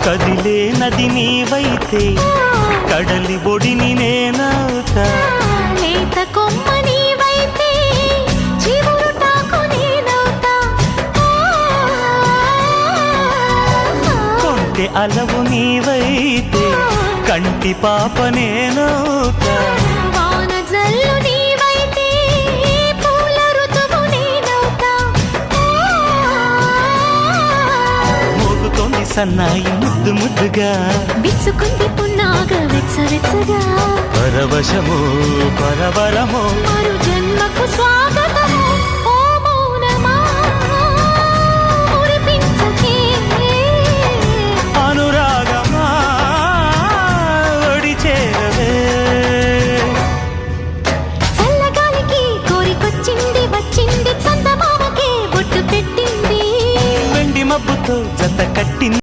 కదిలే నది నీవైతే కడలి ఒడిని నేనవుతా. లేత కొమ్మ నీవైతే చివురుటాకు నేనవుతా. కొంటె అలవు నీవైతే కంటి పాప నేనవుతా. వాన జల్లు నీవైతే పూల ఋతువు నేనవుతా. మోగుతోంది సన్నాయి ముద్దు ముద్దుగా, విసుకుంది పున్నాగ వెచ్చవెచ్చగా. పరవశము పరవరము మరు జన్మకు స్వాగతము.